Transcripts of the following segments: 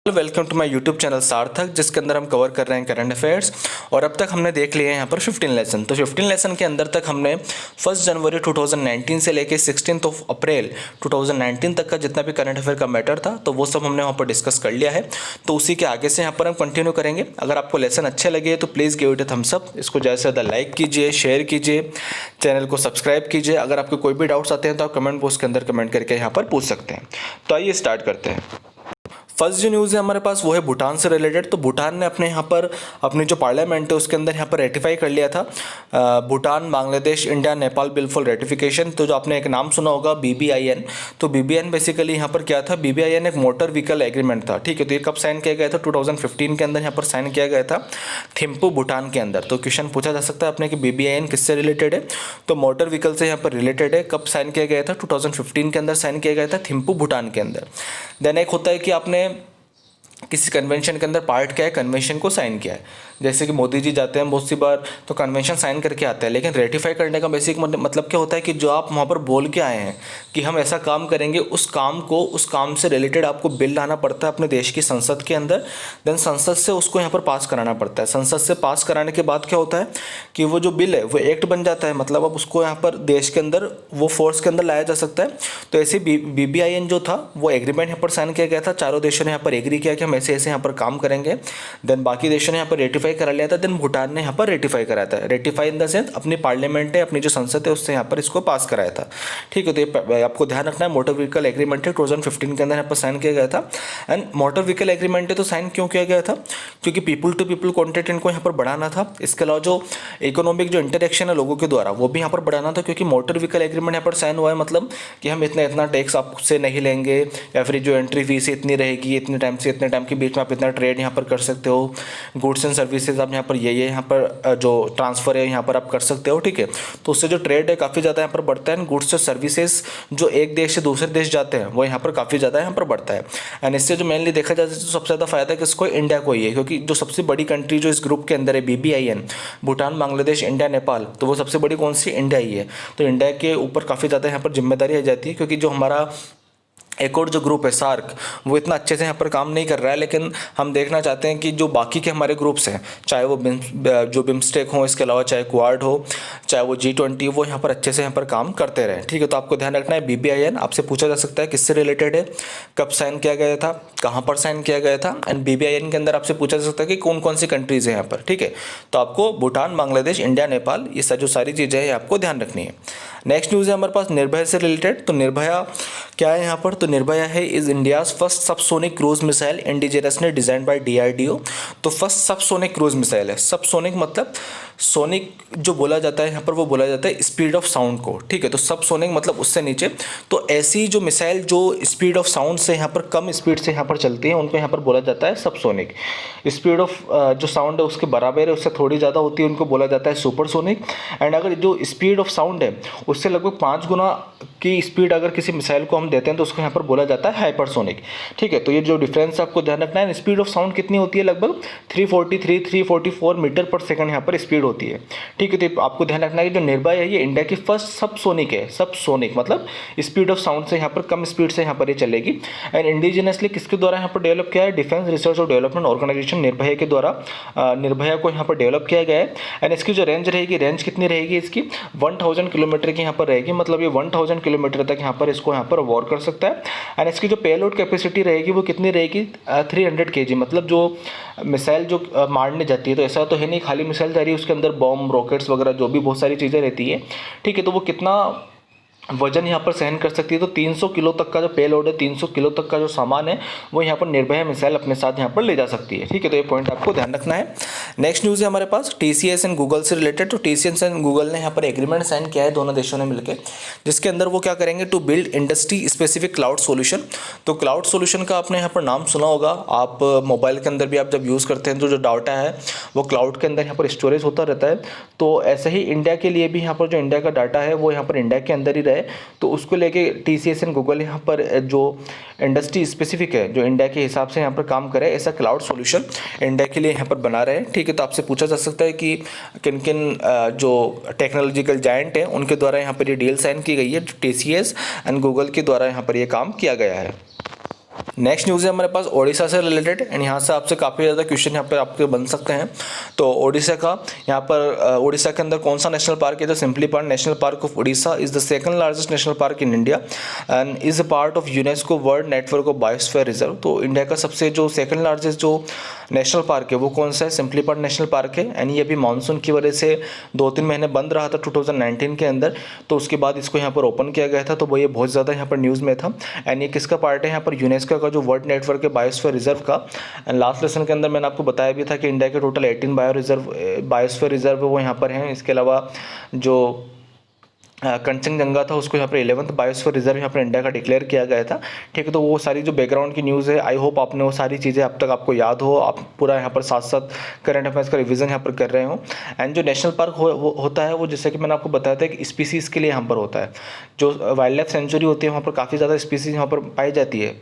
Welcome to my YouTube channel Sarthak, जिसके अंदर हम कवर कर रहे हैं करंट अफेयर्स। और अब तक हमने देख लिए हैं यहाँ पर 15 लेसन। तो 15 लेसन के अंदर तक हमने 1 जनवरी 2019 से लेके 16 अप्रैल 2019 तक का जितना भी करंट अफेयर का मैटर था, तो वो सब हमने वहाँ पर डिस्कस कर लिया है। तो उसी के आगे से यहाँ पर हम कंटिन्यू करेंगे। अगर आपको लेसन अच्छे लगे तो please give it a thumbs up. इसको ज़्यादा से ज़्यादा लाइक कीजिए, शेयर कीजिए, चैनल को सब्सक्राइब कीजिए। अगर आपको कोई भी डाउट्स आते हैं तो आप कमेंट बॉक्स के अंदर कमेंट करके यहाँ पर पूछ सकते हैं। तो आइए स्टार्ट करते हैं। फर्स्ट जो न्यूज़ है हमारे पास वो है भूटान से रिलेटेड। तो भूटान ने अपने यहाँ पर अपनी जो पार्लियामेंट है उसके अंदर यहाँ पर रेटिफाई कर लिया था Bhutan Bangladesh India Nepal bill for ratification. तो जो आपने एक नाम सुना होगा BBIN, तो BBIN बेसिकली यहाँ पर क्या था, BBIN एक मोटर व्हीकल एग्रीमेंट था। ठीक है, तो ये कब साइन किया गया था? 2015 के अंदर यहाँ पर साइन किया गया था थिम्पू भूटान के अंदर। तो क्वेश्चन पूछा जा सकता है अपने कि BBIN किससे रिलेटेड है, तो मोटर व्हीकल से यहाँ पर रिलेटेड है। कब साइन किया गया था? 2015 के अंदर साइन किया गया था थिम्पू भूटान के अंदर। देन एक होता है कि आपने किसी कन्वेंशन के अंदर पार्ट क्या है, कन्वेंशन को साइन किया है। जैसे कि मोदी जी जाते हैं बहुत सी बार तो कन्वेंशन साइन करके आते हैं, लेकिन रेटिफाई करने का बेसिक मतलब क्या होता है कि जो आप वहाँ पर बोल के आए हैं कि हम ऐसा काम करेंगे, उस काम से रिलेटेड आपको बिल लाना पड़ता है अपने देश की संसद के अंदर। देन संसद से उसको यहाँ पर पास कराना पड़ता है। संसद से पास कराने के बाद क्या होता है कि वो जो बिल है वो एक्ट बन जाता है। मतलब अब उसको यहाँ पर देश के अंदर वो फोर्स के अंदर लाया जा सकता है। तो ऐसे BBIN जो था वो एग्रीमेंट यहाँ पर साइन किया गया था। चारों देशों ने यहाँ पर एग्री किया कि हम ऐसे ऐसे यहाँ पर काम करेंगे। देन बाकी देशों ने यहाँ पर रेटिफाई करा लिया था। देन भूटान ने यहाँ पर रेटिफाई कराया था। रेटिफाई इन द सेंस अपनी पार्लियामेंट है, अपनी जो संसद है उससे यहाँ पर इसको पास कराया था। ठीक है, तो ये आपको ध्यान रखना है। मोटर व्हीकल एग्रीमेंट है 2015 के अंदर यहाँ पर साइन किया गया था। एंड मोटर व्हीकल एग्रीमेंट है तो साइन क्यों किया गया था? क्योंकि पीपल टू पीपल कॉन्टेक्ट इनको यहाँ पर बढ़ाना था। इसके अलावा जो इकोनॉमिक जो इंटरेक्शन है लोगों के द्वारा वो भी यहाँ पर बढ़ाना था। क्योंकि मोटर व्हीकल एग्रीमेंट यहाँ पर साइन हुआ है मतलब कि हम इतना टैक्स आपसे नहीं लेंगे, या फिर जो एंट्री फीस इतनी रहेगी, इतने टाइम से इतने टाइम के बीच में आप इतना ट्रेड यहाँ पर कर सकते हो, गुड्स एंड सर्विसेज आप यहाँ पर ये यहाँ पर जो ट्रांसफ़र है यहाँ पर आप कर सकते हो। ठीक है, तो उससे जो ट्रेड है काफ़ी ज़्यादा यहाँ पर बढ़ता है। गुड्स और सर्विसेज जो एक देश से दूसरे देश जाते हैं वो यहाँ पर काफ़ी ज़्यादा यहाँ पर बढ़ता है। एंड इससे जो मेनली देखा जाए तो सबसे ज़्यादा फायदा किसको? इंडिया को ही है। क्योंकि जो सबसे बड़ी कंट्री जो इस ग्रुप के अंदर है BBIN, भूटान बांग्लादेश इंडिया नेपाल, तो वो सबसे बड़ी कौन सी? इंडिया ही है। तो इंडिया के ऊपर काफ़ी ज़्यादा यहाँ पर जिम्मेदारी आ जाती है। क्योंकि जो हमारा एक और जो ग्रुप है सार्क, वो इतना अच्छे से यहाँ पर काम नहीं कर रहा है। लेकिन हम देखना चाहते हैं कि जो बाकी के हमारे ग्रुप्स हैं, चाहे वो जो बिम्स्टेक हो, इसके अलावा चाहे क्वाड हो, चाहे वो G20, वो यहाँ पर अच्छे से यहाँ पर काम करते रहें। ठीक है, तो आपको ध्यान रखना है BBIN आपसे पूछा जा सकता है किससे रिलेटेड है, कब साइन किया गया था, कहाँ पर साइन किया गया था। एंड BBIN के अंदर आपसे पूछा जा सकता है कि कौन कौन सी कंट्रीज़ हैं यहाँ पर। ठीक है, तो आपको भूटान बांग्लादेश इंडिया नेपाल ये जो सारी चीज़ें हैं आपको ध्यान रखनी है। नेक्स्ट न्यूज़ है हमारे पास निर्भया से रिलेटेड। तो निर्भया क्या है यहाँ पर? तो निर्भया है is India's first subsonic cruise missile indigenously design by DRDO। तो फर्स्ट सबसोनिक क्रूज मिसाइल है। सबसोनिक मतलब सोनिक जो बोला जाता है यहाँ पर वो बोला जाता है स्पीड ऑफ साउंड को। ठीक है, तो सबसोनिक मतलब उससे नीचे। तो ऐसी जो मिसाइल जो स्पीड ऑफ साउंड से यहाँ पर कम स्पीड से यहाँ पर चलती है उनको यहाँ पर बोला जाता है सबसोनिक। स्पीड ऑफ जो साउंड है उसके बराबर है, उससे थोड़ी ज़्यादा होती है, उनको बोला जाता है सुपरसोनिक। एंड अगर जो स्पीड ऑफ साउंड है उससे लगभग 5 गुना की स्पीड अगर किसी मिसाइल को हम देते हैं तो उसको यहाँ पर बोला जाता है हाइपरसोनिक। ठीक है, तो ये जो डिफरेंस आपको ध्यान रखना है। स्पीड ऑफ साउंड कितनी होती है? लगभग 344 मीटर पर सेकंड यहाँ पर स्पीड होती है। ठीक है, तो आपको ध्यान रखना है कि जो निर्भया है ये इंडिया की फर्स्ट सबसोनिक है। सबसोनिक मतलब स्पीड ऑफ साउंड से यहाँ पर कम स्पीड से यहाँ पर ये चलेगी। एंड इंडिजिनसली किसके द्वारा यहाँ पर डेवलप किया है? डिफेंस रिसर्च और डेवलपमेंट ऑर्गेनाइजेशन निर्भया के द्वारा निर्भया को यहाँ पर डेवलप किया गया है। एंड इसकी जो रेंज रहेगी, रेंज कितनी रहेगी इसकी? 1000 किलोमीटर की यहाँ पर रहेगी। मतलब ये 1000 किलोमीटर तक यहाँ पर इसको यहाँ पर वॉर कर सकता है। एंड इसकी जो पेलोड कैपेसिटी रहेगी वो कितनी रहेगी? 300 kg। मतलब जो मिसाइल जो मारने जाती है, तो ऐसा तो है नहीं खाली मिसाइल जा रही है, उसके अंदर बॉम्ब रॉकेट्स वगैरह जो भी बहुत सारी चीज़ें रहती है। ठीक है, तो वो कितना वजन यहाँ पर सहन कर सकती है? तो 300 किलो तक का जो पेलोड है, 300 किलो तक का जो सामान है वो यहाँ पर निर्भया मिसाइल अपने साथ यहाँ पर ले जा सकती है। ठीक है, तो ये पॉइंट आपको ध्यान रखना है। नेक्स्ट न्यूज़ है हमारे पास TCS एंड गूगल से रिलेटेड। तो TCS एंड गूगल ने यहाँ पर एग्रीमेंट साइन किया है दोनों देशों ने मिलकर, जिसके अंदर वो क्या करेंगे? To build industry specific cloud solution. तो क्लाउड सोल्यूशन का आपने यहाँ पर नाम सुना होगा। आप मोबाइल के अंदर भी आप जब यूज़ करते हैं तो जो डाटा है वो क्लाउड के अंदर यहाँ पर स्टोरेज होता रहता है। तो ऐसे ही इंडिया के लिए भी यहाँ पर जो इंडिया का डाटा है वो यहाँ पर इंडिया के अंदर ही रहे, तो उसको लेके TCS एंड गूगल यहाँ पर जो इंडस्ट्री स्पेसिफिक है, जो इंडिया के हिसाब से यहाँ पर काम करे, ऐसा क्लाउड सॉल्यूशन इंडिया के लिए यहाँ पर बना रहे हैं। ठीक है, तो आपसे पूछा जा सकता है कि किन किन जो टेक्नोलॉजिकल जायंट हैं उनके द्वारा यहाँ पर ये डील साइन की गई है। TCS एंड गूगल के द्वारा यहाँ पर ये काम किया गया है। नेक्स्ट न्यूज़ है हमारे पास ओडिशा से रिलेटेड एंड यहाँ से आपसे काफ़ी ज़्यादा क्वेश्चन यहाँ पर आपके बन सकते हैं। तो ओडिशा का यहाँ पर ओडिशा के अंदर कौन सा नेशनल पार्क है? तो simply park national park of Odisha is the second largest national park in India and is a part of UNESCO world network of biosphere reserve. तो इंडिया का सबसे जो सेकंड लार्जेस्ट जो नेशनल पार्क है वो कौन सा है? सिंपली पार्क नेशनल पार्क है एंड ये अभी मानसून की वजह से 2-3 महीने बंद रहा था 2019 के अंदर, तो उसके बाद इसको यहाँ पर ओपन किया गया था। तो वो ये बहुत ज़्यादा यहाँ पर न्यूज़ में था एंड ये किसका पार्ट है? यहाँ पर यूनेस्को का जो वर्ल्ड नेटवर्क है बायोस्फीयर रिजर्व का। एंड लास्ट लेसन के अंदर मैंने आपको बताया भी था कि इंडिया के टोटल 18 बायोस्फीयर रिजर्व है वो यहाँ पर हैं। इसके अलावा जो कंचनजंगा था उसको यहाँ पर 11th बायोस्फीयर रिजर्व यहाँ पर इंडिया का डिक्लेयर किया गया था। ठीक है, तो वो सारी जो बैकग्राउंड की न्यूज़ है आई होप आपने वो सारी चीज़ें अब तक आपको याद हो, आप पूरा यहाँ पर साथ साथ करंट अफेयर्स का रिवीजन यहाँ पर कर रहे हो। एंड जो नेशनल पार्क होता है वो जैसे कि मैंने आपको बताया था कि स्पीसीज़ के लिए यहाँ पर होता है। जो वाइल्ड लाइफ सेंचुरी होती है वहाँ पर काफ़ी ज़्यादा स्पीसीज़ यहाँ पर पाई जाती है,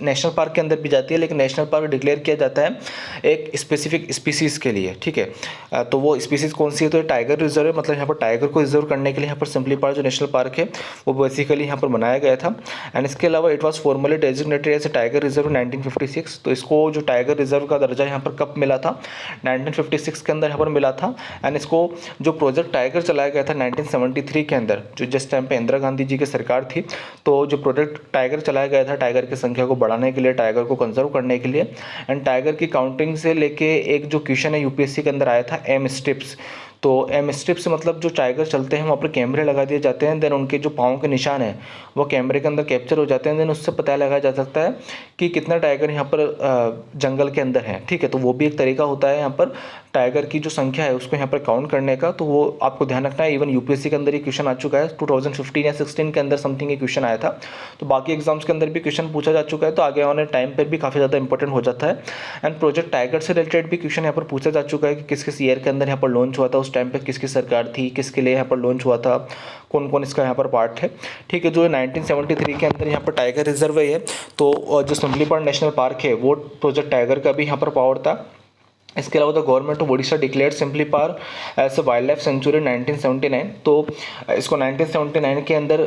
नेशनल पार्क के अंदर भी जाती है, लेकिन नेशनल पार्क डिक्लेयर किया जाता है एक स्पेसिफिक स्पीसीज़ के लिए। ठीक है, तो वो स्पीसीज़ कौन सी है? तो टाइगर रिजर्व है, मतलब यहाँ पर टाइगर को रिजर्व करने के लिए यहाँ पर सिंपली पार्क जो नेशनल पार्क है वो बेसिकली यहाँ पर बनाया गया था। एंड इसके अलावा it was formally designated as a tiger reserve 1956। तो इसको जो टाइगर रिजर्व का दर्जा यहाँ पर कब मिला था? 1956 के अंदर यहाँ पर मिला था। एंड इसको जो प्रोजेक्ट टाइगर चलाया गया था 1973 के अंदर, जो जिस टाइम पे इंदिरा गांधी जी की सरकार थी, तो जो प्रोजेक्ट टाइगर चलाया गया था टाइगर की संख्या को बढ़ाने के लिए, टाइगर को कंजर्व करने के लिए। एंड टाइगर की काउंटिंग से लेके एक जो क्वेश्चन है यूपीएससी के अंदर आया था एम स्ट्रिप्स। तो एम स्ट्रिप्स मतलब जो टाइगर चलते हैं वहाँ पर कैमरे लगा दिए जाते हैं, देन उनके जो पाँव के निशान हैं वो कैमरे के अंदर कैप्चर हो जाते हैं, देन उससे पता लगाया जा सकता है कि कितना टाइगर यहाँ पर जंगल के अंदर है। ठीक है, तो वो भी एक तरीका होता है यहाँ पर टाइगर की जो संख्या है उसको यहाँ पर काउंट करने का। तो वो आपको ध्यान रखना है। इवन यूपीएससी के अंदर ये क्वेश्चन आ चुका है 2015 या 16 के अंदर समथिंग ये क्वेश्चन आया था। तो बाकी एग्जाम्स के अंदर भी क्वेश्चन पूछा जा चुका है, तो आगे आने टाइम पर भी काफ़ी ज़्यादा इंपॉर्टेंट हो जाता है। एंड प्रोजेक्ट टाइगर से रिलेटेड भी क्वेश्चन यहाँ पर पूछा जा चुका है कि किस किस ईयर के अंदर यहाँ पर लॉन्च हुआ था, उस टाइम पर किसकी सरकार थी, किसके लिए यहाँ पर लॉन्च हुआ था, कौन कौन इसका यहाँ पर पार्ट है। ठीक है, जो 1973 के अंदर यहाँ पर टाइगर रिजर्व है, तो जो सिंपली पार्क नेशनल पार्क है वो प्रोजेक्ट टाइगर का भी यहाँ पर पावर था। इसके अलावा the government of Odisha declared simply park as a wild life sanctuary 1979। तो इसको 1979 के अंदर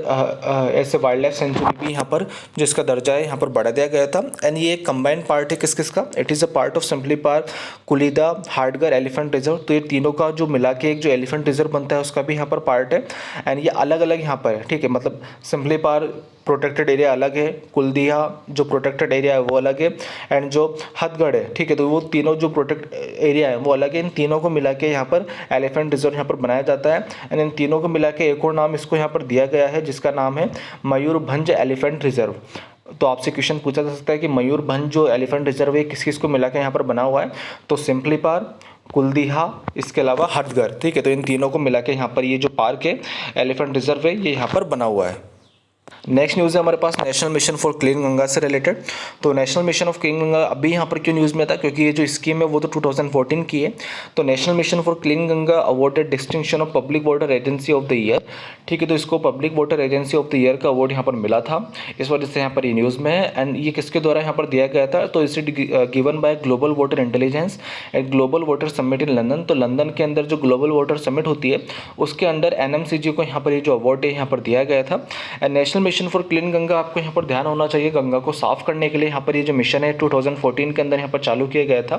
ऐसे वाइल्ड लाइफ सेंचुरी भी यहाँ पर जो इसका दर्जा है यहाँ पर बढ़ा दिया गया था। एंड ये एक कंबाइंड पार्ट है किस किस का? It is a part of Similipal, Kuldiha, Hadgarh, elephant reserve. तो ये तीनों का जो मिला के एक जो एलिफेंट रिजर्व बनता है उसका भी यहाँ पर पार्ट है। एंड ये अलग अलग यहाँ पर है। ठीक है, मतलब सिंपली पार्क प्रोटेक्टेड एरिया अलग है, कुलदीहा जो प्रोटेक्टेड एरिया है वो अलग है, एंड जो हथगढ़ है, ठीक है, तो वो तीनों जो प्रोटेक्ट एरिया है वो अलग है। इन तीनों को मिला के यहाँ पर एलिफेंट रिजर्व यहाँ पर बनाया जाता है। एंड इन तीनों को मिला के एक और नाम इसको यहाँ पर दिया गया है जिसका नाम है मयूरभंज एलिफेंट रिजर्व। तो आपसे क्वेश्चन पूछा जा सकता है कि मयूरभंज जो एलिफेंट रिजर्व है किस किस को मिला के यहाँ पर बना हुआ है? तो सिंपली पार्क, कुलदीहा, इसके अलावा हथगढ़। ठीक है, तो इन तीनों को मिला के यहाँ पर ये जो पार्क है एलिफेंट रिजर्व है ये यहाँ पर बना हुआ है। नेक्स्ट न्यूज़ है हमारे पास national mission for clean Ganga से रिलेटेड। तो national mission of clean Ganga अभी यहाँ पर क्यों न्यूज़ में था? क्योंकि ये जो स्कीम है वो तो 2014 की है। तो national mission for clean Ganga awarded distinction of public water agency of the year. ठीक है, तो इसको public water agency of the year का अवार्ड यहाँ पर मिला था, इस वजह से यहाँ पर ये न्यूज़ में है। एंड ये किसके द्वारा यहाँ पर दिया गया था? तो इसे given by global water intelligence and global water summit in London. तो लंदन के अंदर जो ग्लोबल वाटर समिट होती है उसके अंदर NMCG को यहाँ पर ये जो अवार्ड है यहाँ पर दिया गया था। And national mission for clean Ganga आपको यहाँ पर ध्यान होना चाहिए, गंगा को साफ करने के लिए यहाँ पर ये जो मिशन है 2014 के अंदर यहाँ पर चालू किया गया था।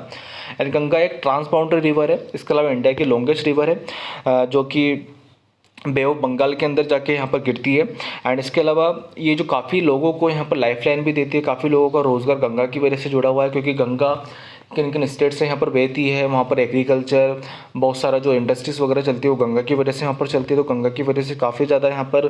एंड गंगा एक ट्रांसबाउंडरी रिवर है, इसके अलावा इंडिया की लॉन्गेस्ट रिवर है जो कि बे ऑफ बंगाल के अंदर जाके यहाँ पर गिरती है। एंड इसके अलावा ये जो काफ़ी लोगों को यहाँ पर लाइफलाइन भी देती है, काफ़ी लोगों का रोज़गार गंगा की वजह से जुड़ा हुआ है, क्योंकि गंगा किन किन स्टेट से यहाँ पर बहती है, वहाँ पर एग्रीकल्चर बहुत सारा जो इंडस्ट्रीज़ वगैरह चलती है वो गंगा की वजह से यहाँ पर चलती है। तो गंगा की वजह से काफ़ी ज़्यादा यहाँ पर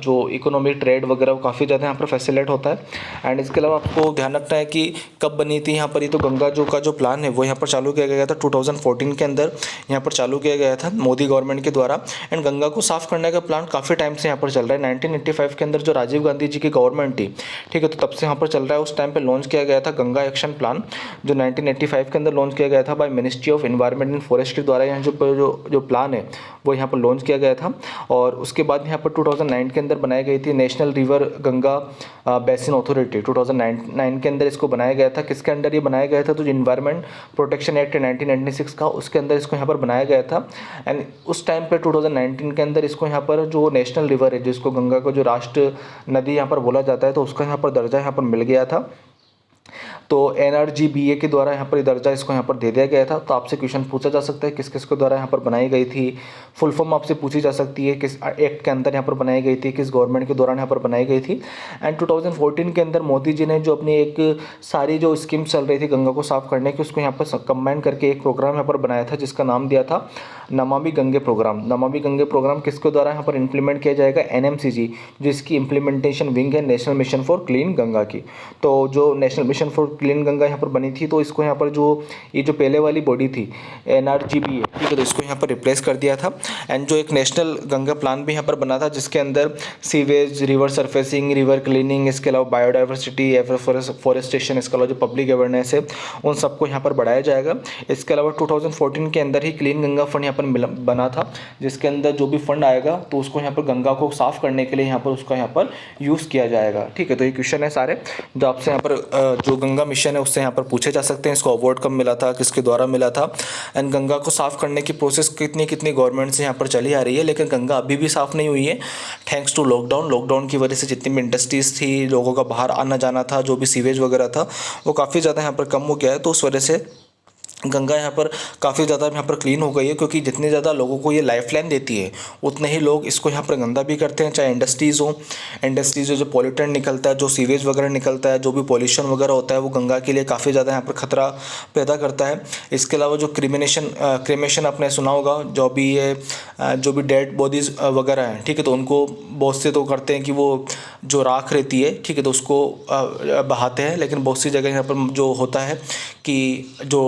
जो इकोनॉमिक ट्रेड वगैरह वो काफ़ी ज़्यादा यहाँ पर फैसिलेट होता है। एंड इसके अलावा आपको ध्यान रखना है कि कब बनी थी यहाँ पर ये, तो गंगा जो का जो प्लान है वो यहाँ पर चालू किया गया था 2014 के अंदर यहाँ पर चालू किया गया था मोदी गवर्नमेंट के द्वारा। एंड गंगा को साफ़ करने का प्लान काफ़ी टाइम से यहाँ पर चल रहा है। 1985 के अंदर जो राजीव गांधी जी की गवर्नमेंट थी, ठीक है, तो तब से यहाँ पर चल रहा है। उस टाइम पर लॉन्च किया गया था गंगा एक्शन प्लान जो 1985 के अंदर लॉन्च किया गया था by ministry of environment and forest के द्वारा। यहाँ जो प्लान है वो यहाँ पर लॉन्च किया गया था। और उसके बाद यहाँ पर 2009 के अंदर बनाई गई थी national river Ganga basin authority. 2009 के अंदर इसको बनाया गया था। किसके अंडर ये बनाया गया था? तो इन्वायरमेंट प्रोटेक्शन एक्ट 1996 का, उसके अंदर इसको यहाँ पर बनाया गया था। एंड उस टाइम पर 2019 के अंदर इसको यहाँ पर जो नेशनल रिवर है जिसको गंगा को जो राष्ट्र नदी यहाँ पर बोला जाता है, तो उसका यहाँ पर दर्जा यहाँ पर मिल गया था। तो NRGBA के द्वारा यहाँ पर दर्जा इसको यहाँ पर दे दिया गया था। तो आपसे क्वेश्चन पूछा जा सकता है किस किस के द्वारा यहाँ पर बनाई गई थी, फुल फॉर्म आपसे पूछी जा सकती है, किस एक्ट के अंदर यहाँ पर बनाई गई थी, किस गवर्नमेंट के दौरान यहाँ पर बनाई गई थी। एंड 2014 के अंदर मोदी जी ने जो अपनी एक सारी जो स्कीम चल रही थी गंगा को साफ करने की, उसको यहाँ पर कंबाइन करके एक प्रोग्राम यहाँ पर बनाया था जिसका नाम दिया था नमामि गंगे प्रोग्राम। नमामि गंगे प्रोग्राम किसके द्वारा यहाँ पर इंप्लीमेंट किया जाएगा, NMCG, जिसकी इंप्लीमेंटेशन विंग है national mission for clean Ganga की। तो जो national mission for clean Ganga यहाँ पर बनी थी, तो इसको यहाँ पर जो ये जो पहले वाली बॉडी थी NRGBA, ठीक है, तो इसको यहाँ पर रिप्लेस कर दिया था। एंड जो एक नेशनल गंगा प्लान भी यहाँ पर बना था जिसके अंदर sewage, river surfacing, river cleaning, इसके अलावा बायोडाइवर्सिटी, फॉरेस्टेशन, इसके अलावा जो पब्लिक अवेयरनेस है उन सबको यहाँ पर बढ़ाया जाएगा। इसके अलावा 2014 के अंदर ही क्लीन गंगा फंड यहाँ पर बना था जिसके अंदर जो भी फंड आएगा तो उसको यहाँ पर गंगा को साफ करने के लिए यहाँ पर उसका यहाँ पर यूज़ किया जाएगा। ठीक है, तो ये क्वेश्चन है सारे जो आपसे यहाँ पर जो गंगा मिशन है उससे यहाँ पर पूछे जा सकते हैं। इसको अवार्ड कब मिला था, किसके द्वारा मिला था, एंड गंगा को साफ करने की प्रोसेस कितनी कितनी गवर्नमेंट से यहाँ पर चली आ रही है, लेकिन गंगा अभी भी साफ़ नहीं हुई है थैंक्स टू लॉकडाउन की वजह से जितनी भी इंडस्ट्रीज़ थी, लोगों का बाहर आना जाना था, जो भी सीवेज वगैरह था वो काफ़ी ज़्यादा यहाँ पर कम हो गया है। तो उस वजह से गंगा यहाँ पर काफ़ी ज़्यादा यहाँ पर क्लीन हो गई है, क्योंकि जितने ज़्यादा लोगों को ये लाइफलाइन देती है उतने ही लोग इसको यहाँ पर गंदा भी करते हैं। चाहे इंडस्ट्रीज़ हो, इंडस्ट्रीज़ जो पॉल्यूटेंट निकलता है, जो सीवेज वगैरह निकलता है, जो भी पॉल्यूशन वगैरह होता है वो गंगा के लिए काफ़ी ज़्यादा यहाँ पर खतरा पैदा करता है। इसके अलावा जो क्रीमेशन आपने सुना होगा, जो भी डेड बॉडीज़ वगैरह हैं, ठीक है, तो उनको बहुत से तो करते हैं कि वो जो राख रहती है, ठीक है, तो उसको बहाते हैं, लेकिन बहुत सी जगह यहाँ पर जो होता है कि जो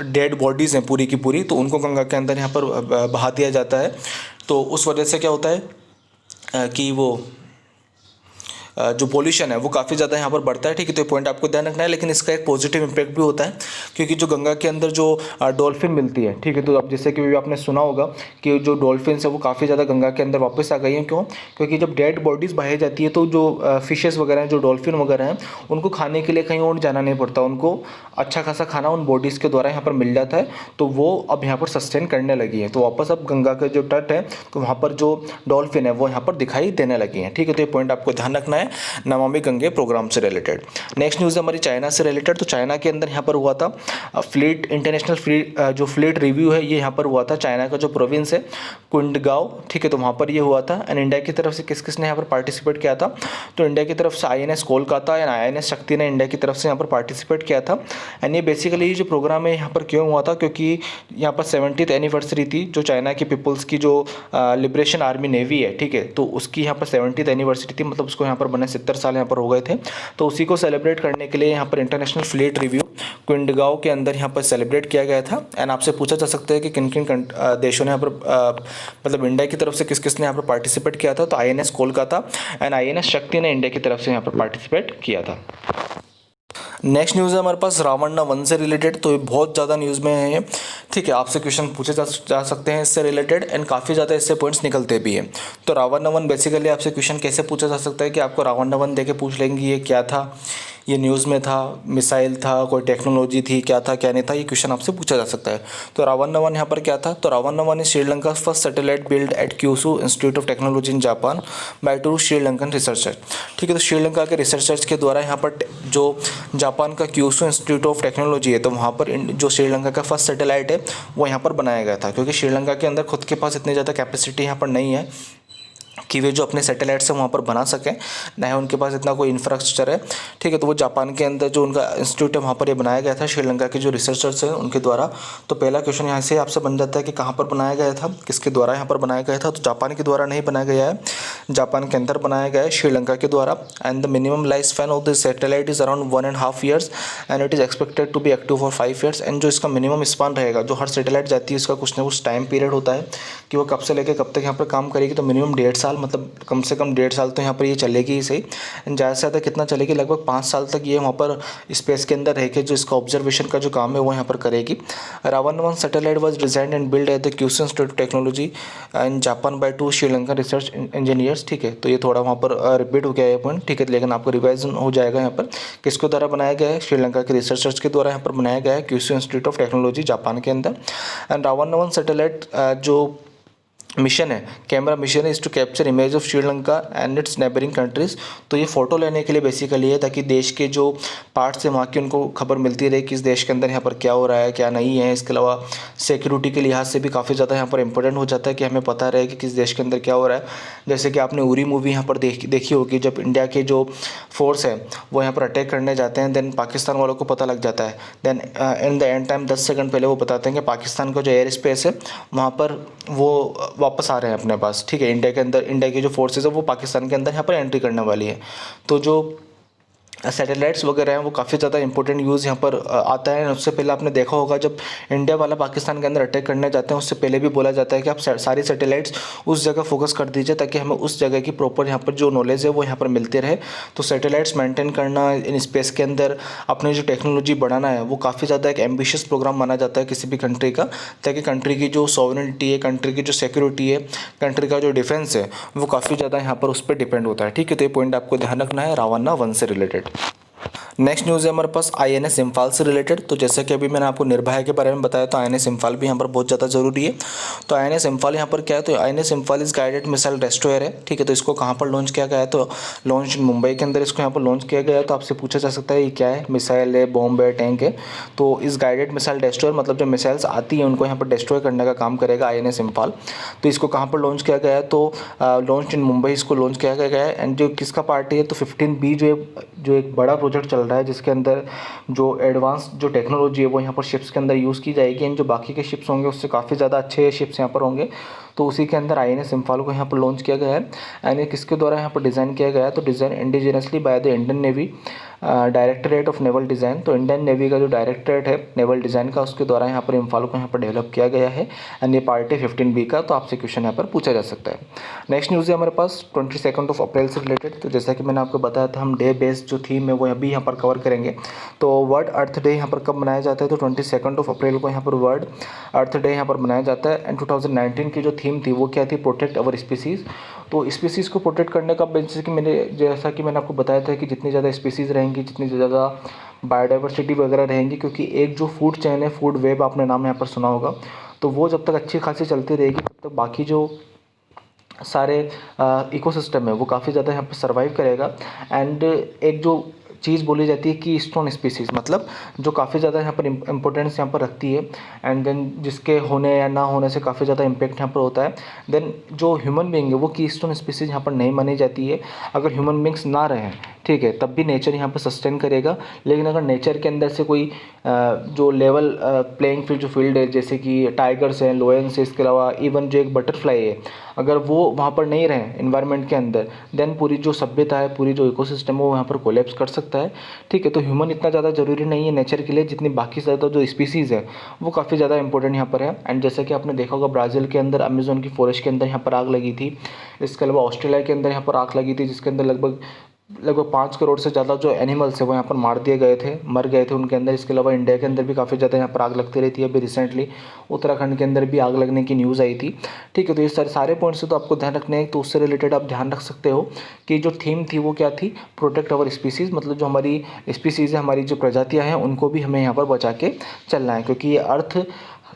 डेड बॉडीज़ हैं पूरी की पूरी, तो उनको गंगा के अंदर यहाँ पर बहा दिया जाता है। तो उस वजह से क्या होता है कि वो जो पोल्यूशन है वो काफ़ी ज़्यादा यहाँ पर बढ़ता है। ठीक है, तो ये पॉइंट आपको ध्यान रखना है। लेकिन इसका एक पॉजिटिव इम्पैक्ट भी होता है, क्योंकि जो गंगा के अंदर जो डॉल्फिन मिलती है, ठीक है, तो अब जैसे कि आपने सुना होगा कि जो डॉल्फिन्स है वो काफ़ी ज़्यादा गंगा के अंदर वापस आ गई हैं। क्यों? क्योंकि जब डेड बॉडीज़ बहाई जाती है तो जो फिशेस वगैरह हैं, जो डॉल्फिन वगैरह हैं, उनको खाने के लिए कहीं और जाना नहीं पड़ता, उनको अच्छा खासा खाना उन बॉडीज़ के द्वारा यहाँ पर मिल जाता है। तो वो अब यहाँ पर सस्टेन करने लगी है, तो वापस अब गंगा के जो तट है तो वहाँ पर जो डॉल्फिन है वो यहाँ पर दिखाई देने लगी हैं। ठीक है, तो ये पॉइंट आपको ध्यान रखना है नमामि गंगे प्रोग्राम से रिलेटेड। नेक्स्ट न्यूज़ है हमारी चाइना से रिलेटेड। तो चाइना के अंदर यहाँ पर हुआ था इंटरनेशनल फ्लीट रिव्यू है, ये यहाँ पर हुआ था। चाइना का जो प्रोविंस है कुंडगांव, ठीक है, तो वहाँ पर ये हुआ था। एंड इंडिया की तरफ से किस किस ने यहाँ पर पार्टिसिपेट किया था, तो इंडिया की तरफ से INS कोलकाता एंड INS शक्ति ने इंडिया की तरफ से यहाँ पर पार्टिसिपेट किया था। एंड ये बेसिकली जो प्रोग्राम है यहाँ पर क्यों हुआ था, क्योंकि यहाँ पर 70th एनिवर्सरी थी जो चाइना की पीपल्स की जो लिबरेशन आर्मी नेवी है, ठीक है, तो उसकी यहाँ पर 70th एनिवर्सरी थी, मतलब उसको यहाँ पर बने 70 साल यहाँ पर हो गए थे। तो उसी को सेलिब्रेट करने के लिए यहाँ पर इंटरनेशनल फ्लीट रिव्यू कुंडगांव के अंदर यहाँ पर सेलिब्रेट किया गया था। एंड आपसे पूछा जा सकता है कि किन किन देशों ने यहाँ पर मतलब इंडिया की तरफ से किस किस ने यहाँ पर पार्टिसिपेट किया था, तो INS कोलकाता एंड INS शक्ति ने इंडिया की तरफ से यहाँ पर पार्टिसिपेट किया था। नेक्स्ट न्यूज़ है हमारे पास रावणा 1 से रिलेटेड। तो ये बहुत ज़्यादा न्यूज़ में है, ठीक है, आपसे क्वेश्चन पूछे जा सकते हैं इससे रिलेटेड, एंड काफ़ी ज़्यादा इससे पॉइंट्स निकलते भी हैं। तो रावणा 1 बेसिकली आपसे क्वेश्चन कैसे पूछा जा सकता है कि आपको रावणा 1 देके पूछ लेंगे ये क्या था, ये न्यूज़ में था, मिसाइल था, कोई टेक्नोलॉजी थी, क्या था क्या नहीं था, ये क्वेश्चन आपसे पूछा जा सकता है। तो रावणा 1 यहाँ पर क्या था, तो Ravana 1 is Sri Lanka first satellite build at Kyushu institute of technology in Japan by 2 Sri Lankan researcher. ठीक है, तो श्रीलंका के रिसर्चर्स के द्वारा यहाँ पर जो जापान का क्यूशू इंस्टीट्यूट ऑफ टेक्नोलॉजी है, तो वहाँ पर जो श्रीलंका का फर्स्ट सैटेलाइट है वो यहाँ पर बनाया गया था, क्योंकि श्रीलंका के अंदर खुद के पास इतनी ज़्यादा कैपेसिटी यहाँ पर नहीं है कि वे जो अपने सैटेलाइट से वहाँ पर बना सकें, ना ही उनके पास इतना कोई इंफ्रास्ट्रक्चर है। ठीक है, तो वो जापान के अंदर जो उनका इंस्टीट्यूट है वहाँ पर ये बनाया गया था श्रीलंका के जो रिसर्चर्स हैं उनके द्वारा। तो पहला क्वेश्चन यहाँ से आपसे बन जाता है कि कहाँ पर बनाया गया था, किसके द्वारा यहाँ पर बनाया गया था। तो जापान के द्वारा नहीं बनाया गया है, जापान के अंदर बनाया गया है, श्रीलंका के द्वारा। And the minimum life span of this satellite is around 1.5 years and it is expected to be active for 5 years. And जो इसका मिनिमम स्पान रहेगा, जो हर सैटेलाइट जाती है उसका कुछ ना कुछ टाइम पीरियड होता है कि वो कब से लेकर कब तक यहाँ पर काम करेगी। तो मिनिमम 1.5 साल, मतलब कम से कम 1.5 साल तो यहाँ पर ये चलेगी ही सही। एंड ज़्यादा से ज़्यादा कितना चलेगी, लगभग 5 साल तक ये वहाँ पर स्पेस के अंदर रह के जो इसका ऑब्जर्वेशन का जो काम है वो यहाँ पर करेगी। Ravana 1 satellite was designed and build at the Kyushu institute of technology in Japan by 2 Sri Lankan research engineers. ठीक है, तो ये थोड़ा वहाँ पर रिपीट हो गया है पॉइंट, ठीक है, लेकिन आपको रिवाइजन हो जाएगा। यहाँ पर किसके द्वारा बनाया गया है, श्रीलंका के रिसर्चर्स के द्वारा यहाँ पर बनाया गया है, Kyushu institute of technology Japan के अंदर। एंड रावण 1 सैटेलाइट जो मिशन है, कैमरा मिशन है, is to capture image of Sri Lanka and its neighbouring countries. तो ये फ़ोटो लेने के लिए बेसिकली है, ताकि देश के जो पार्ट्स हैं वहाँ की उनको खबर मिलती रहे कि इस देश के अंदर यहाँ पर क्या हो रहा है, क्या नहीं है। इसके अलावा सिक्योरिटी के लिहाज से भी काफ़ी ज़्यादा यहाँ पर इंपॉर्टेंट हो जाता है कि हमें पता रहे कि किस देश के अंदर क्या हो रहा है। जैसे कि आपने उरी मूवी यहाँ पर देखी होगी, जब इंडिया के जो फोर्स है वो यहाँ पर अटैक करने जाते हैं, देन पाकिस्तान वालों को पता लग जाता है। Then in the end time 10 second पहले वो बताते हैं कि पाकिस्तान का जो एयर स्पेस है वहाँ पर वो वापस आ रहे हैं अपने पास, ठीक है। इंडिया के अंदर इंडिया की जो फोर्सेज है वो पाकिस्तान के अंदर यहाँ पर एंट्री करने वाली है। तो जो सैटेलाइट्स वगैरह हैं वो काफ़ी ज़्यादा इंपॉर्टेंट यूज़ यहाँ पर आता है। उससे पहले आपने देखा होगा, जब इंडिया वाला पाकिस्तान के अंदर अटैक करने जाते हैं उससे पहले भी बोला जाता है कि आप सारी सैटेलाइट्स उस जगह फोकस कर दीजिए, ताकि हमें उस जगह की प्रॉपर यहाँ पर जो नॉलेज है वो यहाँ पर मिलते रहे। तो सैटेलाइट्स मेंटेन करना, इन स्पेस के अंदर अपनी जो टेक्नोलॉजी बढ़ाना है, वो काफ़ी ज़्यादा एक एम्बिशियस प्रोग्राम माना जाता है किसी भी कंट्री का, ताकि कंट्री की जो सॉवरेनिटी है, कंट्री की जो सिक्योरिटी है, कंट्री का जो डिफेंस है, वो काफ़ी ज़्यादा यहाँ पर उस पर डिपेंड होता है, ठीक है। तो ये पॉइंट आपको ध्यान रखना है रावन्ना 1 से रिलेटेड। नेक्स्ट न्यूज़ है हमारे पास आईएनएस इम्फाल से रिलेटेड। तो जैसे कि अभी मैंने आपको निर्भया के बारे में बताया, तो आईएनएस इम्फाल भी यहाँ पर बहुत ज़्यादा ज़रूरी है। तो आईएनएस इम्फाल यहाँ पर क्या है, तो आईएनएस इम्फाल इस गाइडेड मिसाइल डेस्ट्रॉयर है, ठीक है। तो इसको कहाँ पर लॉन्च किया गया है, तो लॉन्च मुंबई के अंदर इसको यहाँ पर लॉन्च किया गया है। तो आपसे पूछा जा सकता है ये क्या है, मिसाइल है, बॉम्ब है, टैंक है। तो इस गाइडेड मिसाइल डेस्ट्रॉयर मतलब जो मिसाइल्स आती हैं उनको यहाँ पर डिस्ट्रॉय करने का काम करेगा आईएनएस इम्फाल। तो इसको कहाँ पर लॉन्च किया गया है, तो लॉन्च इन मुंबई इसको लॉन्च किया गया है। एंड जो किसका पार्टी है, तो 15B जो एक बड़ा प्रोजेक्ट चल रहा है, जिसके अंदर जो एडवांस जो टेक्नोलॉजी है वो यहाँ पर शिप्स के अंदर यूज़ की जाएगी। एंड जो बाकी के शिप्स होंगे उससे काफ़ी ज़्यादा अच्छे शिप्स यहाँ पर होंगे। तो उसी के अंदर आईएनएस इम्फाल को यहाँ पर लॉन्च किया गया है। एंड ये किसके द्वारा यहाँ पर डिज़ाइन किया गया है, तो design indigenously by the Indian navy directorate of naval design. तो इंडियन नेवी का जो डायरेक्टरेट है नेवल डिज़ाइन का, उसके द्वारा यहाँ पर इम्फाल को यहाँ पर डेवलप किया गया है। एंड ये पार्ट है 15B का। तो आपसे क्वेश्चन यहाँ पर पूछा जा सकता है। नेक्स्ट न्यूज़ है हमारे पास 22 अप्रैल से रिलेटेड। तो जैसा कि मैंने आपको बताया था, हम डे बेस्ड जो थीम है वो अभी यहाँ पर कवर करेंगे। तो वर्ल्ड अर्थ डे यहाँ पर कब मनाया जाता है, तो 22 अप्रैल को यहाँ पर वर्ल्ड अर्थ डे यहाँ पर मनाया जाता है। एंड 2019 की जो थीम थी वो क्या थी, प्रोटेक्ट अवर स्पीसीज़। तो स्पीसीज़ को प्रोटेक्ट करने का जैसा कि मैंने आपको बताया था कि जितनी ज़्यादा स्पीसीज़ रहेंगी, जितनी ज़्यादा बायोडाइवर्सिटी वगैरह रहेंगी, क्योंकि एक जो फूड चेन है, फूड वेब आपने नाम यहाँ पर सुना होगा, तो वो जब तक अच्छी खासी चलती रहेगी तब तक बाकी जो सारे इकोसिस्टम है वो काफ़ी ज़्यादा यहाँ पर सर्वाइव करेगा। एंड एक जो चीज़ बोली जाती है की स्टोन स्पीसीज़, मतलब जो काफ़ी ज़्यादा यहाँ पर इम्पोर्टेंस यहाँ पर रखती है, एंड देन जिसके होने या ना होने से काफ़ी ज़्यादा इम्पैक्ट यहाँ पर होता है। देन जो ह्यूमन बीइंग है वो की स्टोन स्पीसीज़ यहाँ पर नहीं मानी जाती है। अगर ह्यूमन बीइंग्स ना रहें, ठीक है, तब भी नेचर यहाँ पर सस्टेन करेगा। लेकिन अगर नेचर के अंदर से कोई जो लेवल प्लेइंग फील्ड जो फील्ड है, जैसे कि टाइगर्स हैं, लोयंस है, इसके अलावा इवन जो एक बटरफ्लाई है, अगर वो वहाँ पर नहीं रहें इन्वायरमेंट के अंदर, देन पूरी जो सभ्यता है, पूरी जो इकोसिस्टम है वो यहाँ पर कोलैप्स कर सकता है, ठीक है। तो ह्यूमन इतना ज़्यादा ज़रूरी नहीं है नेचर के लिए, जितनी बाकी ज़्यादा जो स्पीसीज़ है वो काफ़ी ज़्यादा इंपॉर्टेंट यहाँ पर है। एंड जैसे कि आपने देखा होगा, ब्राज़ील के अंदर अमेज़न की फॉरेस्ट के अंदर यहाँ पर आग लगी थी। इसके अलावा ऑस्ट्रेलिया के अंदर यहाँ पर आग लगी थी, जिसके अंदर लगभग 5 करोड़ से ज़्यादा जो एनिमल्स है वो यहाँ पर मार दिए गए थे, मर गए थे उनके अंदर। इसके अलावा इंडिया के अंदर भी काफ़ी ज़्यादा यहाँ पर आग लगती रहती है। अभी रिसेंटली उत्तराखंड के अंदर भी आग लगने की न्यूज़ आई थी, ठीक है। तो ये सारे पॉइंट्स तो आपको ध्यान रखने हैं। तो उससे रिलेटेड आप ध्यान रख सकते हो कि जो थीम थी वो क्या थी, प्रोटेक्ट अवर स्पीसीज़, मतलब जो हमारी स्पीसीज़ है, हमारी जो प्रजातियाँ हैं, उनको भी हमें यहाँ पर बचा के चलना है, क्योंकि ये अर्थ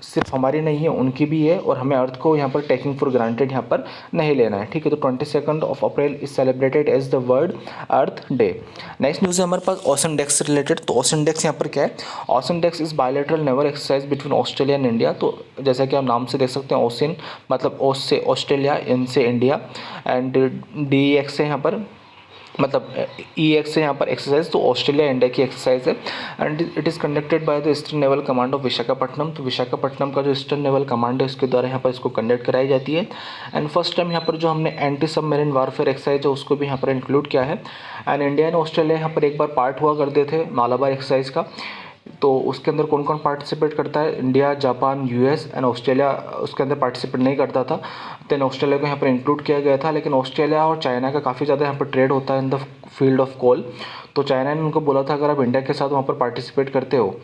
सिर्फ हमारी नहीं है, उनकी भी है, और हमें अर्थ को यहाँ पर टेकिंग फॉर ग्रांटेड यहाँ पर नहीं लेना है, ठीक है। तो 22 April is celebrated as the World Earth Day. Next news है हमारे पास ओशन डेक्स से रिलेटेड। तो ओशन डेक्स यहाँ पर क्या है, ocean dex is bilateral naval exercise between Australia and India. तो जैसा कि आप नाम से देख सकते हैं, ओशन मतलब ओस से ऑस्ट्रेलिया, इन से इंडिया, एंड DEX से यहाँ पर मतलब EX से यहाँ पर एक्सरसाइज, तो ऑस्ट्रेलिया इंडिया की एक्सरसाइज है। And it is conducted by the eastern naval command of Visakhapatnam. तो विशाखापट्टनम का जो ईस्टर्न नेवल कमांड है उसके द्वारा यहाँ पर इसको कंडक्ट कराई जाती है। एंड फर्स्ट टाइम यहाँ पर जो हमने एंटी सबमरीन वारफेयर एक्सरसाइज है उसको भी यहाँ पर इंक्लूड किया है। एंड इंडिया एंड ऑस्ट्रेलिया यहाँ पर एक बार पार्ट हुआ करते थे मालाबार एक्सरसाइज का। तो उसके अंदर कौन कौन पार्टिसिपेट करता है, India, Japan, US and Australia उसके अंदर पार्टिसिपेट नहीं करता था। देन ऑस्ट्रेलिया को यहाँ पर इंक्लूड किया गया था, लेकिन ऑस्ट्रेलिया और चाइना का काफ़ी ज़्यादा यहाँ पर ट्रेड होता है in the field of coal. तो चाइना ने उनको बोला था अगर आप इंडिया के साथ वहाँ पर पार्टिसिपेट करते हो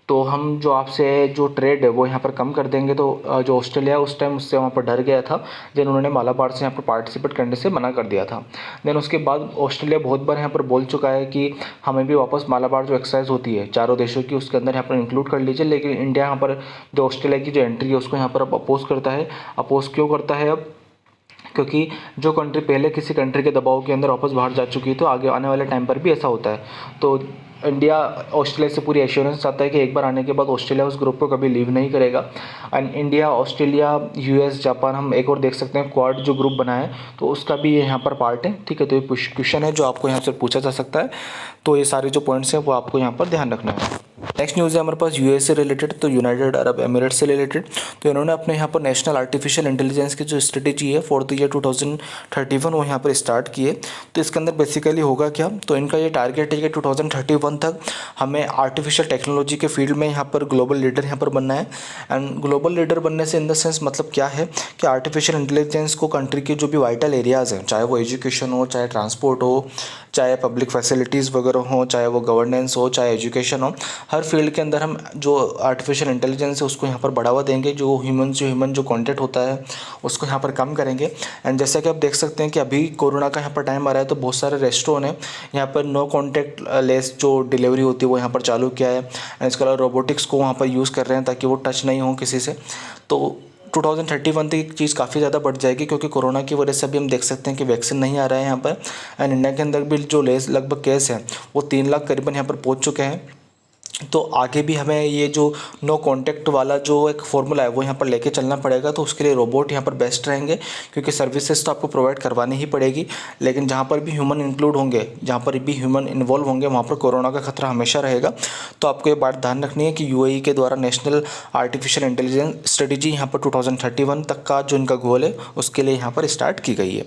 तो हम जो आपसे जो ट्रेड है वो यहाँ पर कम कर देंगे। तो जो ऑस्ट्रेलिया उस टाइम उससे वहाँ पर डर गया था, देन उन्होंने मालाबार से यहाँ पर पार्टिसिपेट करने से मना कर दिया था। देन उसके बाद ऑस्ट्रेलिया बहुत बार यहाँ पर बोल चुका है कि हमें भी वापस मालाबार जो एक्सरसाइज होती है चारों देशों की उसके अंदर यहाँ पर इंक्लूड कर लीजिए, लेकिन इंडिया यहाँ पर जो ऑस्ट्रेलिया की जो एंट्री है उसको यहाँ पर अब अपोज करता है। अपोज क्यों करता है अब? क्योंकि जो कंट्री पहले किसी कंट्री के दबाव के अंदर वापस बाहर जा चुकी है, तो आगे आने वाले टाइम पर भी ऐसा होता है। तो इंडिया ऑस्ट्रेलिया से पूरी एश्योरेंस चाहता है कि एक बार आने के बाद ऑस्ट्रेलिया उस ग्रुप को कभी लीव नहीं करेगा। And India, Australia, US, Japan, हम एक और देख सकते हैं क्वाड जो ग्रुप बना है, तो उसका भी ये यहाँ पर पार्ट है। ठीक है, तो ये क्वेश्चन है जो आपको यहाँ से पूछा जा सकता है। तो ये सारे जो पॉइंट्स हैं वो आपको यहाँ पर ध्यान रखना है। नेक्स्ट न्यूज़ है हमारे पास यूएस से रिलेटेड, तो यूनाइटेड अरब एमिरेट्स से रिलेटेड। तो इन्होंने अपने यहाँ पर नेशनल आर्टिफिशियल इंटेलिजेंस की जो स्ट्रेटेजी है फॉर द ईयर 2031 वो यहाँ पर स्टार्ट की है। तो इसके अंदर बेसिकली होगा क्या, तो इनका ये टारगेट है कि 2031 तक हमें आर्टिफिशियल टेक्नोलॉजी के फील्ड में यहाँ पर ग्लोबल लीडर यहाँ पर बनना है। एंड ग्लोबल लीडर बनने से इन द सेंस मतलब क्या है कि आर्टिफिशियल इंटेलिजेंस को कंट्री के जो भी वाइटल एरियाज़ हैं, चाहे वो एजुकेशन हो, चाहे ट्रांसपोर्ट हो, चाहे पब्लिक फैसिलिटीज़ वगैरह हो, चाहे वो गवर्नेंस हो, चाहे एजुकेशन हो, हर फील्ड के अंदर हम जो आर्टिफिशियल इंटेलिजेंस है उसको यहाँ पर बढ़ावा देंगे। जो ह्यूमन जो कॉन्टेक्ट होता है उसको यहाँ पर कम करेंगे। एंड जैसा कि आप देख सकते हैं कि अभी कोरोना का यहाँ पर टाइम आ रहा है, तो बहुत सारे रेस्टोरेंट हैं यहाँ पर नो कॉन्टैक्ट लेस जो डिलीवरी होती है वो यहाँ पर चालू किया है। एंड इसके अलावा रोबोटिक्स को वहाँ पर यूज़ कर रहे हैं ताकि वो टच नहीं हो किसी से। तो 2031 तक एक चीज़ काफ़ी ज़्यादा बढ़ जाएगी, क्योंकि कोरोना की वजह से अभी हम देख सकते हैं कि वैक्सीन नहीं आ रहा है यहाँ पर। एंड इंडिया के अंदर भी जो लगभग केस हैं वो 3 लाख करीबन यहाँ पर पहुँच चुके हैं। तो आगे भी हमें ये जो नो कॉन्टैक्ट वाला जो एक फॉर्मूला है वो यहाँ पर लेके चलना पड़ेगा। तो उसके लिए रोबोट यहाँ पर बेस्ट रहेंगे, क्योंकि सर्विसेज तो आपको प्रोवाइड करवानी ही पड़ेगी, लेकिन जहाँ पर भी ह्यूमन इंक्लूड होंगे, जहाँ पर भी ह्यूमन इन्वॉल्व होंगे, वहाँ पर कोरोना का खतरा हमेशा रहेगा। तो आपको ये बात ध्यान रखनी है कि यूएई के द्वारा नेशनल आर्टिफिशियल इंटेलिजेंस स्ट्रेटेजी यहाँ पर 2031 तक का जो इनका गोल है उसके लिए यहाँ पर स्टार्ट की गई है।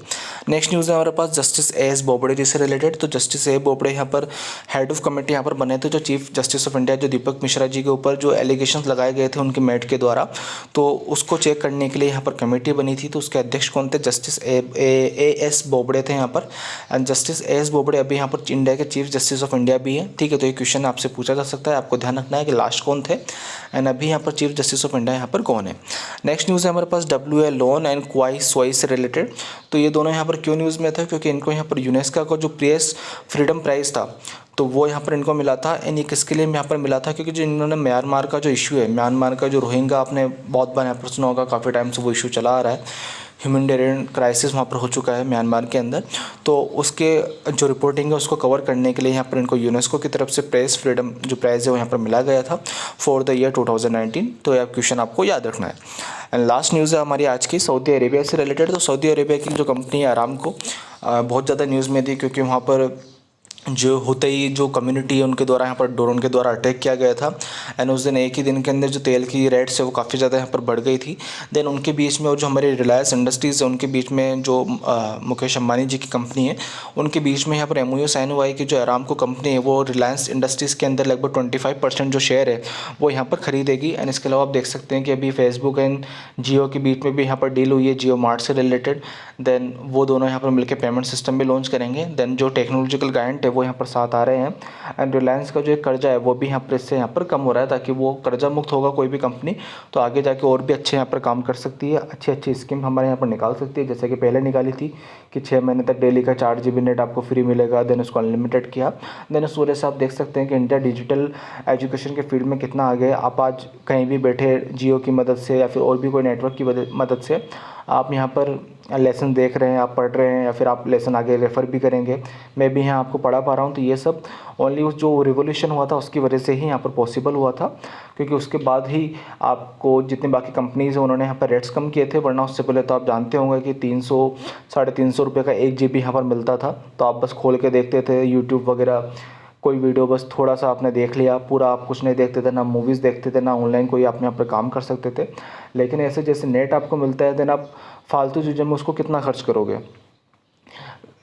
नेक्स्ट न्यूज़ है हमारे पास जस्टिस एस बोबड़े जी से रिलेटेड। तो जस्टिस ए बोबड़े यहाँ पर हेड ऑफ कमेटी यहाँ पर बने थे, जो चीफ जस्टिस ऑफ इंडिया जो दीपक मिश्रा जी के ऊपर जो एलिगेशंस लगाए गए थे उनके मेट के द्वारा, तो उसको चेक करने के लिए यहाँ पर कमेटी बनी थी। तो उसके अध्यक्ष कौन थे? जस्टिस ए एस बोबड़े थे यहाँ पर। And justice A S Bobde अभी यहाँ पर इंडिया के चीफ जस्टिस ऑफ इंडिया भी हैं। ठीक है, तो ये क्वेश्चन आपसे पूछा जा सकता है, आपको ध्यान रखना है कि लास्ट कौन थे एंड अभी यहाँ पर चीफ जस्टिस ऑफ इंडिया यहाँ पर कौन है। नेक्स्ट न्यूज़ है हमारे पास डब्ल्यू ए लोन एंड क्वाई सोई से रिलेटेड। तो ये दोनों यहाँ पर क्यों न्यूज़ में था? क्योंकि इनको यहाँ पर यूनेस्को का जो प्रेस फ्रीडम प्राइज़ था तो वो यहाँ पर इनको मिला था। एंड ये किसके लिए यहाँ पर मिला था? क्योंकि जो इन्होंने म्यांमार का जो इशू है, म्यांमार का जो रोहिंग्या, आपने बहुत बार यहाँ पर सुना होगा, काफ़ी टाइम से वो इशू चला आ रहा है, ह्यूमैनिटेरियन क्राइसिस वहाँ पर हो चुका है म्यांमार के अंदर। तो उसके जो रिपोर्टिंग है उसको कवर करने के लिए यहाँ पर इनको यूनेस्को की तरफ से प्रेस फ्रीडम जो प्राइज़ है वो यहाँ पर मिला गया था फॉर द ईयर 2019। तो यह क्वेश्चन आपको याद रखना है। एंड लास्ट न्यूज़ है हमारी आज की सऊदी अरेबिया से रिलेटेड। तो सऊदी अरेबिया की जो कंपनी है अरामको बहुत ज़्यादा न्यूज़ में थी, क्योंकि वहाँ पर जो होते ही जो कम्युनिटी है उनके द्वारा यहाँ पर ड्रोन के द्वारा अटैक किया गया था। एंड उस दिन एक ही दिन के अंदर जो तेल की रेट्स है वो काफ़ी ज़्यादा यहाँ पर बढ़ गई थी। देन उनके बीच में और जो हमारे रिलायंस इंडस्ट्रीज़ है उनके बीच में जो मुकेश अंबानी जी की कंपनी है उनके बीच में यहाँ पर MOU साइन हुआ है कि जो अरामको कंपनी है वो रिलायंस इंडस्ट्रीज़ के अंदर लगभग 25% जो शेयर है वो यहाँ पर खरीदेगी। एंड इसके अलावा आप देख सकते हैं कि अभी फेसबुक एंड जियो के बीच में भी यहाँ पर डील हुई है जियो मार्ट से रिलेटेड। देन वो दोनों यहाँ पर मिलकर पेमेंट सिस्टम भी लॉन्च करेंगे। देन जो टेक्नोलॉजिकल गायंट है वो यहाँ पर साथ आ रहे हैं। एंड रिलायंस का जो एक कर्जा है वो भी यहाँ पर इससे यहाँ पर कम हो रहा है, ताकि वो कर्जा मुक्त होगा कोई भी कंपनी तो आगे जाके और भी अच्छे यहाँ पर काम कर सकती है, अच्छी अच्छी स्कीम हमारे यहाँ पर निकाल सकती है। जैसे कि पहले निकाली थी कि 6 महीने तक डेली का 4 GB नेट आपको फ्री मिलेगा, देन उसको अनलिमिटेड किया। देन उस वजह से आप देख सकते हैं कि इंडिया डिजिटल एजुकेशन के फील्ड में कितना आगे है। आप आज कहीं भी बैठे जियो की मदद से या फिर और भी कोई नेटवर्क की मदद से आप यहाँ पर लेसन देख रहे हैं, आप पढ़ रहे हैं, या फिर आप लेसन आगे रेफ़र भी करेंगे। मैं भी यहाँ आपको पढ़ा पा रहा हूँ। तो ये सब ओनली उस जो रिवोल्यूशन हुआ था उसकी वजह से ही यहाँ पर पॉसिबल हुआ था, क्योंकि उसके बाद ही आपको जितनी बाकी कंपनीज़ हैं उन्होंने यहाँ पर रेट्स कम किए थे। वरना उससे पहले तो आप जानते होंगे कि 300 350 रुपये का 1 GB यहाँ पर मिलता था। तो आप बस खोल के देखते थे यूट्यूब वगैरह, कोई वीडियो बस थोड़ा सा आपने देख लिया, पूरा आप कुछ नहीं देखते थे, ना मूवीज़ देखते थे, ना ऑनलाइन कोई आप यहाँ पर काम कर सकते थे। लेकिन ऐसे जैसे नेट आपको मिलता है देन आप फालतू चीज़ों में उसको कितना खर्च करोगे।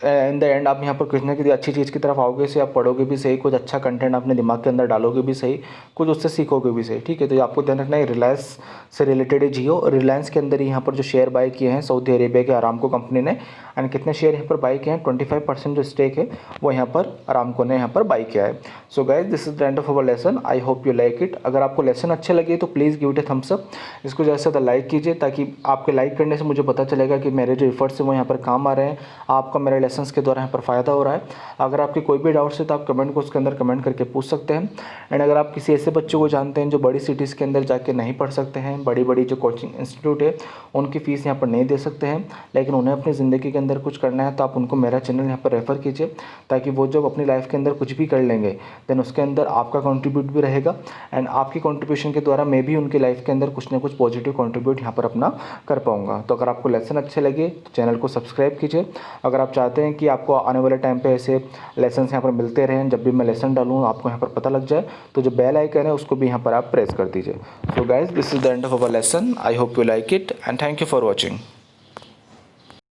इन द एंड आप यहाँ पर कुछ ना किसी अच्छी चीज़ की तरफ आओगे से, आप पढ़ोगे भी सही, कुछ अच्छा कंटेंट अपने दिमाग के अंदर डालोगे भी सही, कुछ उससे सीखोगे भी सही, ठीक है। तो ये आपको ध्यान रखना है, रिलायंस से रिलेटेड है जियो। रिलायंस के अंदर यहाँ पर जो शेयर बाय किए हैं सऊदी अरेबिया के अरामको कंपनी ने, एंड कितने शेयर यहाँ पर बाई किए हैं, 25% जो स्टेक है वो यहाँ पर अरामको ने यहाँ पर बाई किया है। So guys this is the end of our lesson, I hope you like it. अगर आपको लेसन अच्छे लगे तो please give it a thumbs up, इसको ज़्यादा से ज़्यादा लाइक कीजिए, ताकि आपके लाइक करने से मुझे पता चलेगा कि मेरे जो एफर्ट्स हैं वो यहाँ पर काम आ रहे हैं, आपका मेरे लेसन्स के द्वारा यहाँ पर फ़ायदा हो रहा है। अगर आपके कोई भी डाउट्स है तो आप कमेंट को उसके अंदर कमेंट करके पूछ सकते हैं। एंड अगर आप किसी ऐसे बच्चों को जानते हैं जो बड़ी सिटीज़ के अंदर जाके नहीं पढ़ सकते हैं, बड़ी बड़ी जो कोचिंग इंस्टीट्यूट है उनकी फ़ीस यहाँ पर नहीं दे सकते हैं, लेकिन उन्हें अपनी ज़िंदगी के अंदर कुछ करना है, तो आप उनको मेरा चैनल यहाँ पर रेफ़र कीजिए, ताकि वो जब अपनी लाइफ के अंदर कुछ भी कर लेंगे देन उसके अंदर आपका कंट्रीब्यूट भी रहेगा, एंड आपकी कंट्रीब्यूशन के द्वारा मैं भी उनकी लाइफ के अंदर कुछ ना कुछ पॉजिटिव कंट्रीब्यूट यहाँ पर अपना कर पाऊँगा। तो अगर आपको लेसन अच्छे लगे तो चैनल को सब्सक्राइब कीजिए। अगर आप चाहते हैं कि आपको आने वाले टाइम पे ऐसे लेसन यहाँ पर मिलते रहें, जब भी मैं लेसन डालूँ आपको यहाँ पर पता लग जाए, तो जो बेल आइकन है उसको भी यहाँ पर आप प्रेस कर दीजिए। सो guys this is the end of our lesson, I hope you like it and thank you for watching.